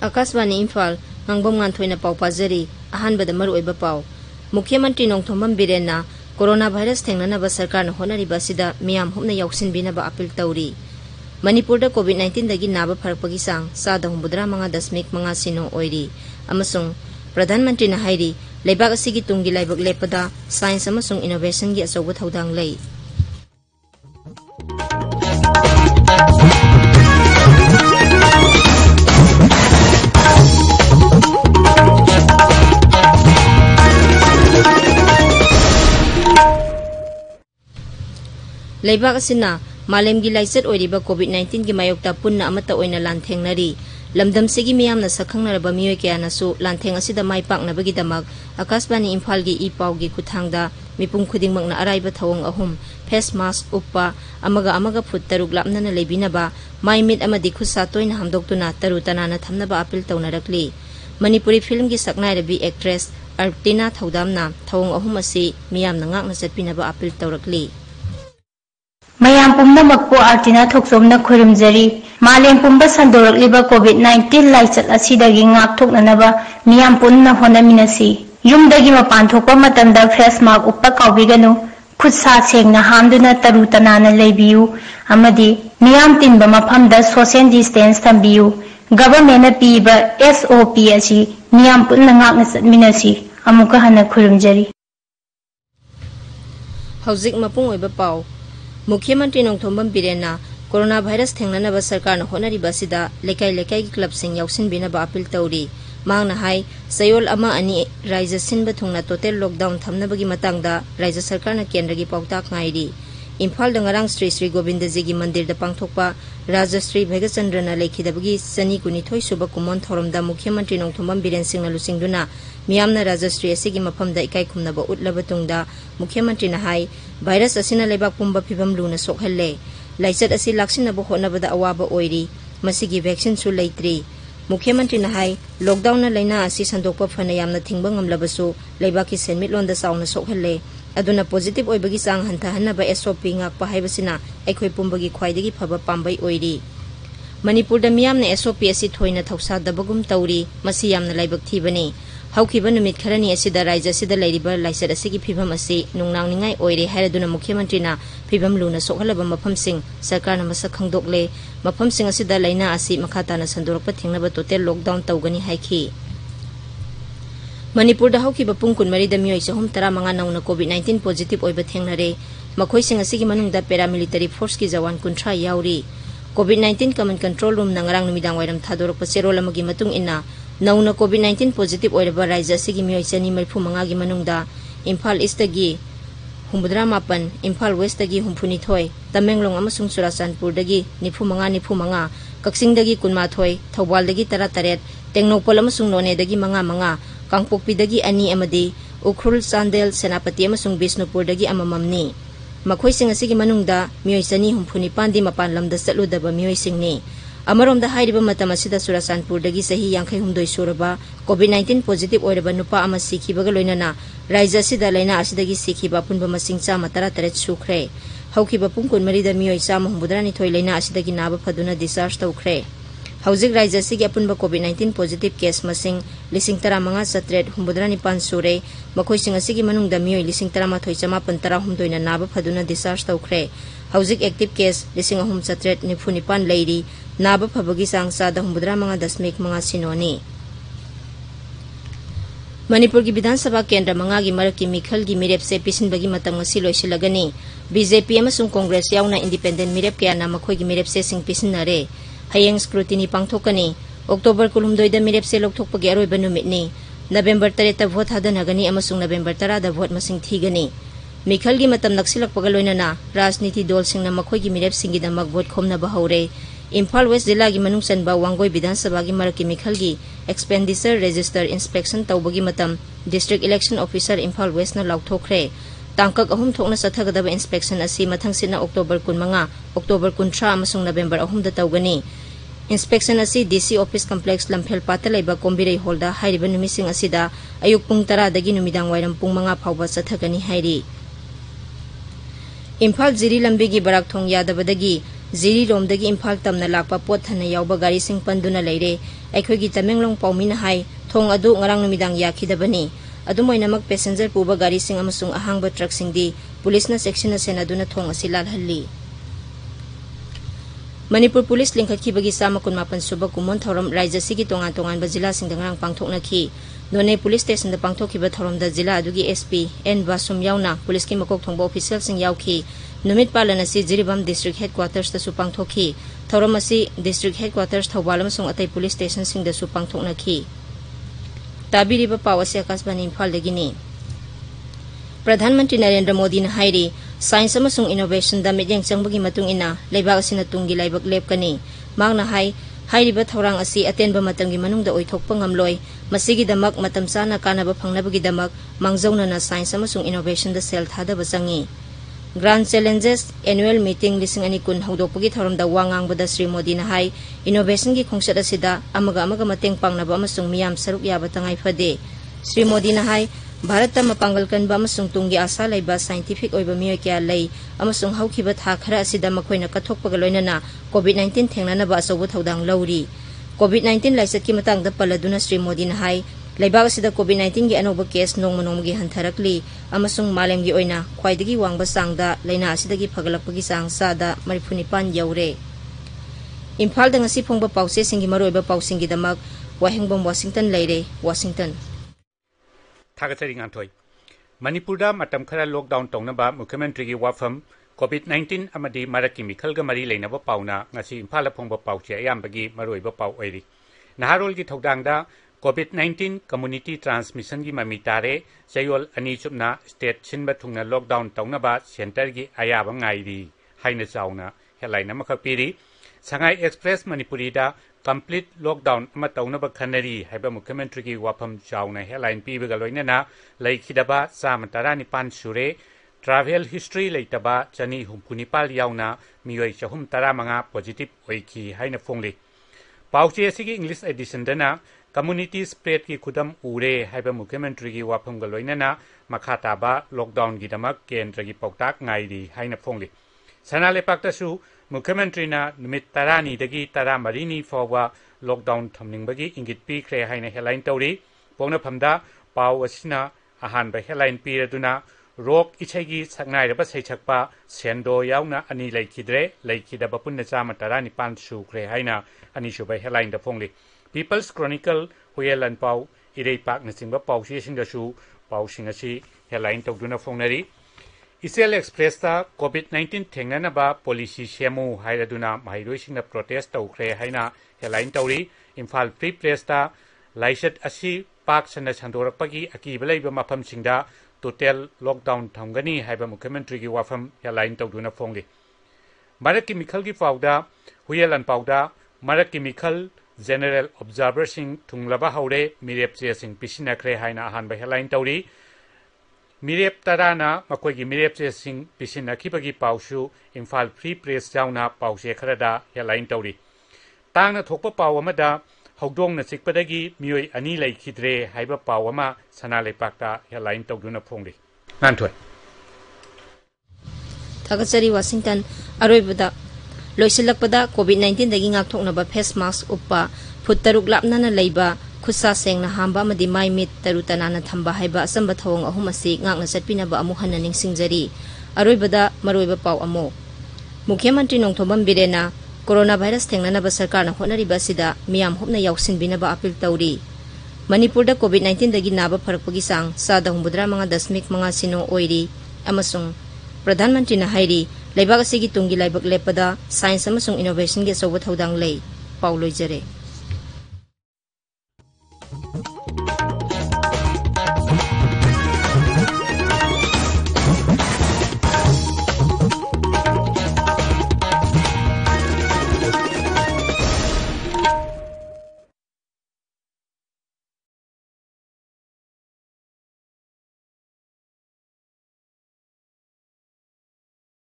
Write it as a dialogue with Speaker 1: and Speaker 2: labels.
Speaker 1: Akashvani Imphal Ngangbam Nganthoi na pau pazari ahanbada maruoiba pau Mukhyamantri Nongthombam Birenna coronavirus thengnanaba sarkar na honariba sida miyam humna yausinbinaba appeal tawri Manipurda COVID-19 dagi naba pharakpagi sang 7.9 sino oiri amasung Pradhan Mantri na hairi leibak asigi tunggi laibak lepada science amasung innovation gi asoba thaudang lei Leibak asina malem gi laisat oiriba COVID-19 gi mayokta punna amata oina lanthengnari lamdam segi miyamna sakhangnaraba miyoi kayana su lantheng asida maipaknabagi damak Akashbani Imphal gi ipau gi kuthangda mipum khudingmakna araiba thawong ahum face mask uppa amaga phut taruk lapnana leibinaba maimit amadi khusa toina hamdoktuna tarutanana thamnaba appeal tawnarakli Manipuri film gi saknairabi actress Artina Thaudamna thawong ahum asi miyamna ngakna chatpinaba appeal tawrakli
Speaker 2: Mayam pumna makpo Artina Thoksomna Khurumjari Malem pumba sandoraliba COVID-19 laichat asidagi ngak thoknanaba miyam punna honaminasi yumdagi mapan thokpa matamda face mask uppa kawbiganu khutsa sengna hamduna tarutanana leibiyu amadi miyam tinba mafamda social distance thambiyu government na piba SOP asi miyam punna ngakna chatminasi amuka hana khurumjari
Speaker 1: Hauzik mapung oiba pau Mukhyamantri Nongthombam Birenna coronavirus thengnanaba sarkar na honariba sida lekai lekai gi club sing yausinbinaba appeal tawri mangna hai sayol ama ani raija sinba thungna total lockdown thamnabagi matangda raija sarkar na kendra gi pautak ngairi Imphal dangarang Sri Govindaji gi mandir da pangthokpa Rajastri Bhagachandra na lekhidabagi sani kunithoi suba kumon thoromda Mukhyamantri Nongthombam Biren singna lusingduna miyamna Rajastri asigi mafamda ikai khumnaba utlaba tungda Mukhyamantri na hai virus asina lebak pumba phibam luna sokhalle laichat asi laksinaba honabada awaba oiri masigi vaccine su leitri Mukhyamantri na hai lockdown na laina asi sandokpa phana yamna thingba ngamlabasu leibaki senmit londa sauna sokhalle aduna positive oibagi sang hanthanaba SOP ngakpa haibasina aikhoi pumbagi khwaidagi phaba pambai oiri Manipurda miyamna SOP asi thoina thausa dabagum tawri masi yamna laibak thibani haukiba numit kharani asida raija sida leiriba laisat asigi phibam asi nungnangningai oire hairaduna Mukhyamantri na phibam luna sokhalaba maphamsing sarkarna masak khangdokle maphamsing asida laina asi makhatana sandorakpa thingnaba total lockdown tawgani haiki Manipur da haukiba pung kunmari da miyoi chahum 15 nauna COVID-19 positive oiba thengnare makhoi sing asigi manungda paramilitary force ki jawan kunthra yauri COVID-19 command control room nangarang numidang wairam thadorakpa cherol amagi matung inna nauna COVID-19 positive oiraba raija sigi miyoi chani marphu manga gi manungda Imphal East gi 8 Imphal West gi 39 Tamenglong amasung Surachandpur dagi 95 Kaksing dagi 12 Thawbal dagi 13 Tengnopol amasung None dagi 5 Kangpokpi dagi 2 amadi Ukhrul Chandel Senapati amasung Bisnupur dagi amamamni makhoi sing asigi manungda miyoi chani 67 di mapan lamda chatludaba miyoi singni Amarom da hairiba matam asida Surachandpur dagi sahi 52 suraba COVID-19 positive oiraba nupa ama sikhibaga loinana raija sida laina asidagi sikhiba punba masing 133 sukre haukiba pungkun marida miyoi 192 laina asidagi naba phaduna discharge tawkhre haujik raija sigi apunba COVID-19 positive case masing 135,797 sure makhoi sing asigi manungda miyoi 135,913 na naba phaduna discharge tawkhre haujik active case 3,397 leiri naba phabagi sang 7.9 sinoni Manipur ki Vidhan Sabha Kendra manga gi marak ki mikhal gi mirep se pisin bagi matam ngasi loisilagani BJP amasung Congress yauna independent mirep kya na makhoi gi mirep se sing pisin nare hayeng scrutiny pangthokani October 12 da mirep se lokthokpa gi aroiba numit ni November 3 ta vote hadanagani amasung November 10 da vote masing thigani mikhal gi matam naksilakpaga loinana rajniti dol sing na makhoi gi mirep sing gi damak vote khomna bahore Imphal West Jilla gi manung sanba Wangoi Vidhan Sabha gi maraki mikhal gi expenditure register inspection tawbagi matam district election officer Imphal West na lauthokre tangkak ahum thokna sathagadaba inspection asi mathang sina October 15 October 13 amasung November 3 da tawgani inspection asi DC office complex Lamphel Pata laiba Kombirei Holda hairiba numising asida ayuk pung 10 dagi numidang wairam pung 5 phauba sathagani hairi Imphal Jiri lambigi barak thong yadabadagi Jiri romdagi Imphal tamna lakpa pot thana yawba gari sing panduna leire aikhoigi Tamenglong paumina hai thong adu ngarang numidang yakhidabani adumoinamak passenger puba gari sing amasung ahangba truck singdi police na section na senaduna thong asi lalhalli Manipur Police lingkhatki bagi sama kun mapan suba kumon thoram raija sigi tongan bazila sing dangrang pangthokna ki None Police Station da pangthokki ba thoram da jila adugi SP N Basum yauna police ki makok thongba official sing yauki numit palana si Jiribam District Headquarters da su pangthokki thoram asi District Headquarters Thawbalam sung atai police station sing da su pangthokna ki tabiriba pawasi akasbani Imphal dagini Pradhan Mantri Narendra Modi na hairi Science amasung innovation da midyang changbagi matung ina leibak asina tunggi laibak lepkani magna hai hairiba thorang asi atenba matamgi manungda oithokpa ngamloi masigi damak matam sana kanaba phangnabagi damak mangjauna na science amasung innovation da sel thada basangi Grand Challenges Annual Meeting lising ani kun hawdokpagi thoramda wangang bada Sri Modi na hai innovation gi khungsat asida amaga mateng pangnaba amasung miyam saruk yaba tangai phade Sri Modi na hai Bharata mapanggal kanba amasung tunggi asa laiba scientific oiba miyoy kya lay amasung hawkiba tha khara asida makoina kathokpaga loinana COVID-19 thengnanaba asobo thodang lauri COVID-19 laisatki matangda paladuna Sri Modi na hai laibak asida COVID-19 gi anoba case nongmononggi hantharakli amasung malemgi oina khwaidagi wangba sangda laina asidagi phagalakpagi sang sada 35 yaure Imphal da ngasi phongba pause singi maroiba pausingi damak Wahengbam Washington leire Washington
Speaker 3: Thagathari Nganthoi Manipurda matam khara lockdown tongnaba Mukhyamantri gi wafam COVID-19 amadi maraki mikhalga mari leinaba pauna ngasi Imphal phongba pauche ayambagi maroiba pau oiri Naharol gi thodangda COVID-19 community transmission gi mamitare chayol ani chupna state sinba thungna lockdown tongnaba center gi ayaba ngairi haina chauna headline amakhapiri Sangai Express Manipuri da complete lockdown ama taunaba khanari haiba Mukhyamantri gi wafam chauna headline pibaga loinana laikhidaba chamatara nipan sure travel history leitaba chani humpunipal yauna miyoi chahum taramanga positive oiki haina phongli pauche asigi English edition dana community spread ki khudam ure haiba Mukhyamantri gi wafam ga loinana makhata ba lockdown gi damak kendra gi pautak ngairi haina phongli sanale pakta su Mukhyamantri na numit tarani dagi taramarini fawa lockdown thamningbagi ingit pi khre haina headline tawri pongna phamda paw asina ahan ba headline pi raduna rok ichagi saknai raba seichakpa sendo yauna ani laikhidre laikhidaba punna chama tarani pan su khre haina ani su ba headline da phongli People's Chronicle huyelan paw irei pak na singba paw si singa su paw singa si headline tawduna phongnari Isel Express ta COVID-19 thengnanaba policy semu hairaduna mahiroisingna protest tawkhre haina headline tawri Imphal Free Press ta laisat asi pak sana sandorakpagi akiba leiba mafamsingda total lockdown thamgani haiba Mukhyamantri gi wafam headline tawduna phongli Marakki Mikhal gi pawda huyelan pawda Marakki Mikhal General Observer sing thunglaba haure mirep che sing pisinakre haina ahanba headline tawri Mirep tarana makoigi mirep che sing pisinakibagi pawsu Imphal Free Press jauna pawse kharada headline tawri tangna thokpa paw amada hawdongna chikpadagi miyoi ani laikhidre haiba paw ama sanale pakta headline tawduna phongli Nganthoi
Speaker 1: Thagathari Washington aroibada loisilakpada COVID-19 dagi ngakthoknaba face mask uppa phut taruk lapnana leiba Khusa sengna hamba amadi mai mit tarutanana thamba haiba asamba thawang ahum asi ngakna satpinaba amu hanna ningsingjari aroibada maroiba paw amo Mukhyamantri Nongthobam Birena coronavirus thengnanaba sarkarna honariba sida miyam hopna yausinbinaba apil tawri Manipurda COVID-19 dagi naba pharakpagi sang sada 9.5 sino oiri amasung Pradhan Mantri na hairi leibak asigi tunggi laibak lepada science amasung innovation ge sobo thodang lei paw loijare